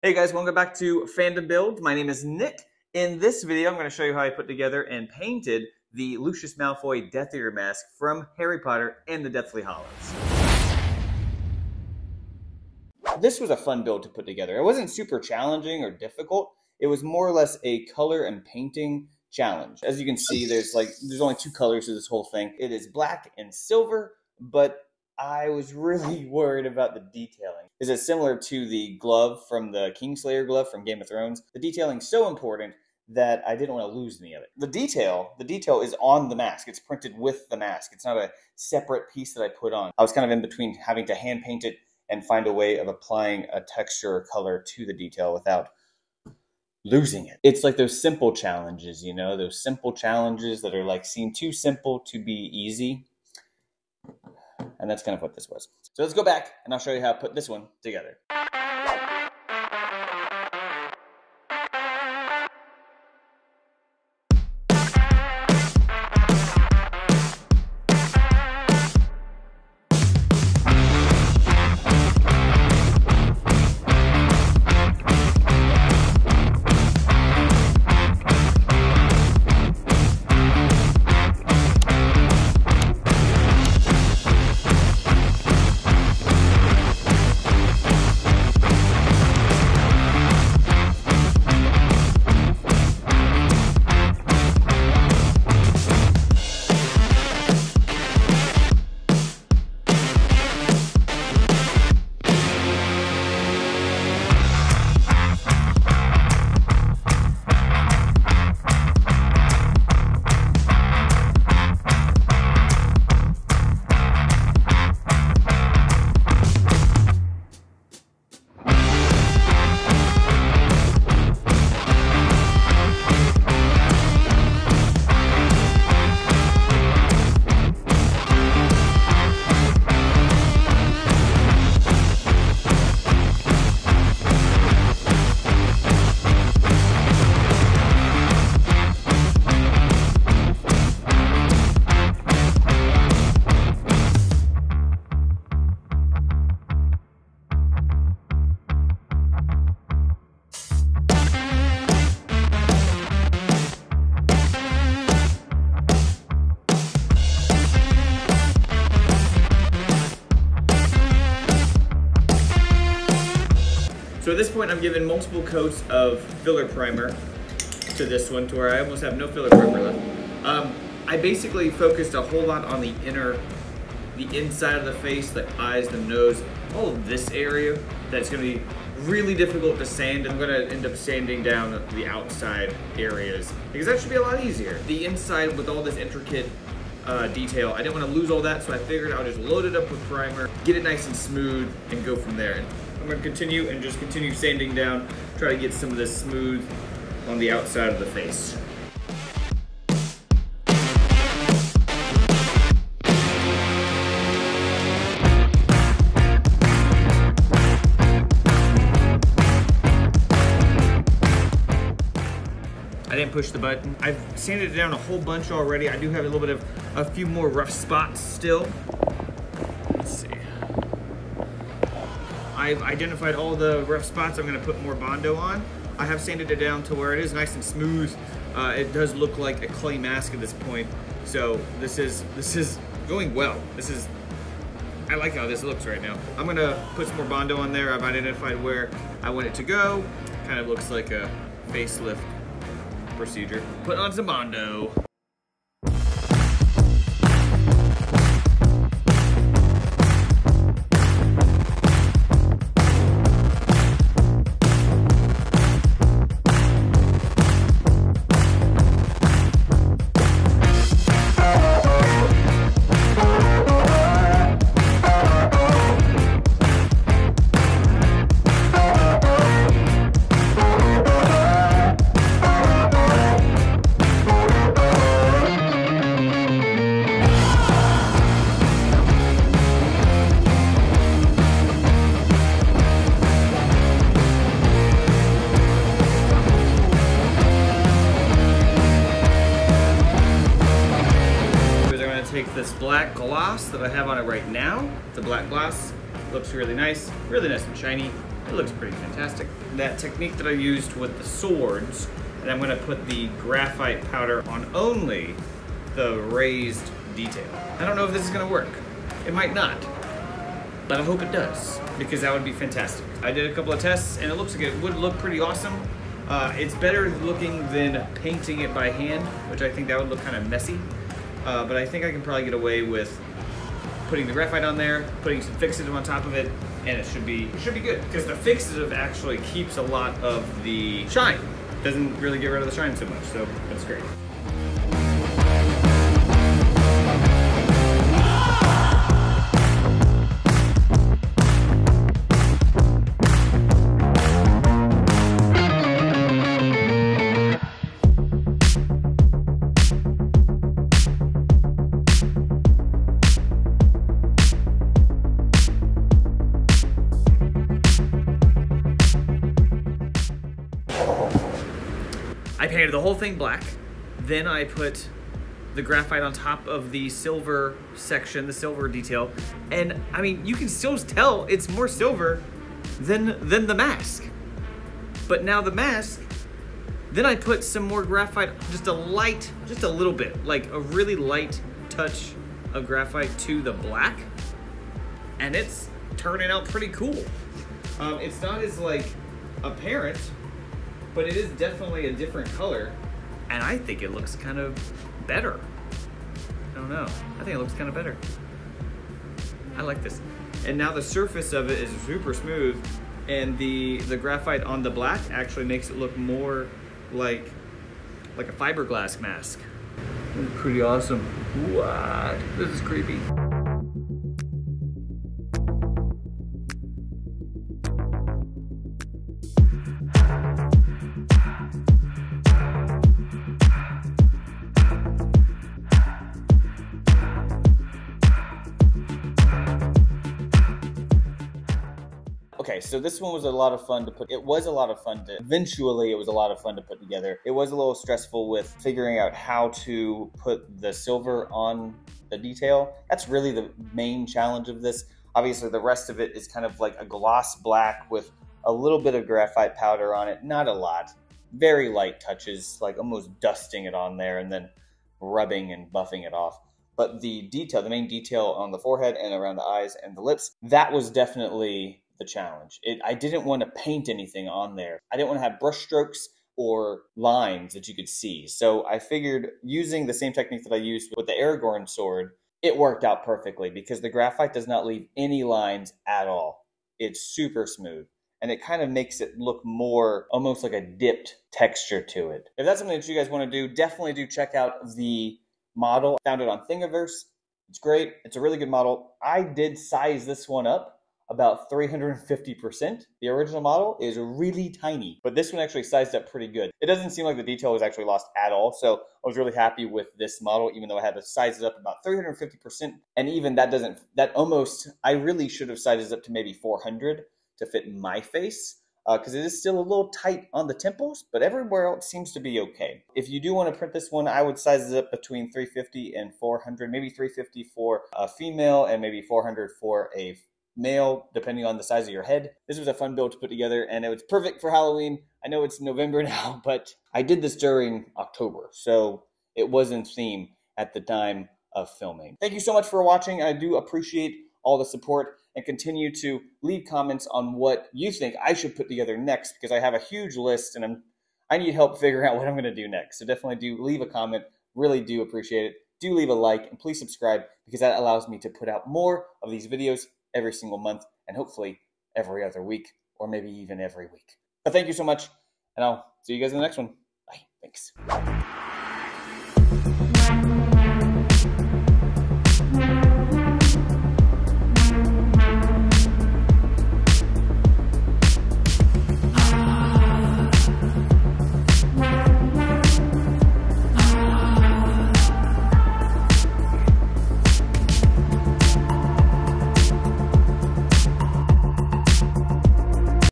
Hey guys, welcome back to Fandom Build. My name is Nick. In this video, I'm going to show you how I put together and painted the Lucius Malfoy Death-Eater Mask from Harry Potter and the Deathly Hallows. This was a fun build to put together. It wasn't super challenging or difficult. It was more or less a color and painting challenge. As you can see, there's only two colors to this whole thing. It is black and silver, but I was really worried about the detailing. Is it similar to the glove from the Kingslayer glove from Game of Thrones? The detailing's so important that I didn't want to lose any of it. The detail is on the mask. It's printed with the mask. It's not a separate piece that I put on. I was kind of in between having to hand paint it and find a way of applying a texture or color to the detail without losing it. It's like those simple challenges, you know, those simple challenges that are like seem too simple to be easy. And that's kind of what this was. So let's go back and I'll show you how to put this one together. So at this point, I'm giving multiple coats of filler primer to this one, to where I almost have no filler primer left. I basically focused a whole lot on the inside of the face, the eyes, the nose, all of this area. That's going to be really difficult to sand. I'm going to end up sanding down the outside areas because that should be a lot easier. The inside with all this intricate detail, I didn't want to lose all that, so I figured I'll just load it up with primer, get it nice and smooth, and go from there. I'm going to continue sanding down, try to get some of this smooth on the outside of the face. I didn't push the button. I've sanded it down a whole bunch already. I do have a few more rough spots still. Let's see. I've identified all the rough spots. I'm gonna put more Bondo on. I have sanded it down to where it is nice and smooth. It does look like a clay mask at this point. So this is going well. I like how this looks right now. I'm gonna put some more Bondo on there. I've identified where I want it to go. Kind of looks like a facelift procedure. Put on some Bondo. take this black gloss that I have on it right now. It's a black gloss, looks really nice and shiny. It looks pretty fantastic. That technique that I used with the swords, and I'm going to put the graphite powder on only the raised detail. I don't know if this is going to work. It might not, but I hope it does, because that would be fantastic. I did a couple of tests, and it looks like it would look pretty awesome. It's better looking than painting it by hand, which I think that would look kind of messy. But I think I can probably get away with putting the graphite on there, putting some fixative on top of it, and it should be good. Because the fixative actually keeps a lot of the shine. Doesn't really get rid of the shine so much, so that's great. I painted the whole thing black, then I put the graphite on top of the silver section, the silver detail, and I mean, you can still tell it's more silver than the mask. But now the mask, then I put some more graphite, just a little bit, like a really light touch of graphite to the black, and it's turning out pretty cool. It's not as like apparent, but it is definitely a different color, and I think it looks kind of better. I don't know. I think it looks kind of better. I like this. And now the surface of it is super smooth, and the graphite on the black actually makes it look more like a fiberglass mask. This is pretty awesome. What? This is creepy. Okay, so this one was a lot of fun to put. Eventually it was a lot of fun to put together. It was a little stressful with figuring out how to put the silver on the detail. That's really the main challenge of this. Obviously the rest of it is kind of like a gloss black with a little bit of graphite powder on it. Not a lot, very light touches, like almost dusting it on there and then rubbing and buffing it off. But the detail, the main detail on the forehead and around the eyes and the lips, that was definitely the challenge. I didn't want to paint anything on there. I didn't want to have brush strokes or lines that you could see. So I figured using the same technique that I used with the Aragorn sword, it worked out perfectly because the graphite does not leave any lines at all. It's super smooth, and it kind of makes it look more almost like a dipped texture to it. If that's something that you guys want to do, definitely do check out the model. I found it on Thingiverse. It's great. It's a really good model. I did size this one up about 350%. The original model is really tiny, but this one actually sized up pretty good. It doesn't seem like the detail was actually lost at all, so I was really happy with this model, even though I had to size it up about 350%, and even I really should have sized it up to maybe 400 to fit my face, because it is still a little tight on the temples, but everywhere else seems to be okay. If you do want to print this one, I would size it up between 350 and 400, maybe 350 for a female and maybe 400 for a male, depending on the size of your head. This was a fun build to put together, and it was perfect for Halloween. I know it's November now, but I did this during October, so it was in theme at the time of filming. Thank you so much for watching. I do appreciate all the support, and continue to leave comments on what you think I should put together next, because I have a huge list, and I need help figuring out what I'm going to do next. So definitely do leave a comment. Really do appreciate it. Do leave a like, and please subscribe, because that allows me to put out more of these videos every single month, and hopefully every other week, or maybe even every week. But thank you so much, and I'll see you guys in the next one. Bye. Thanks.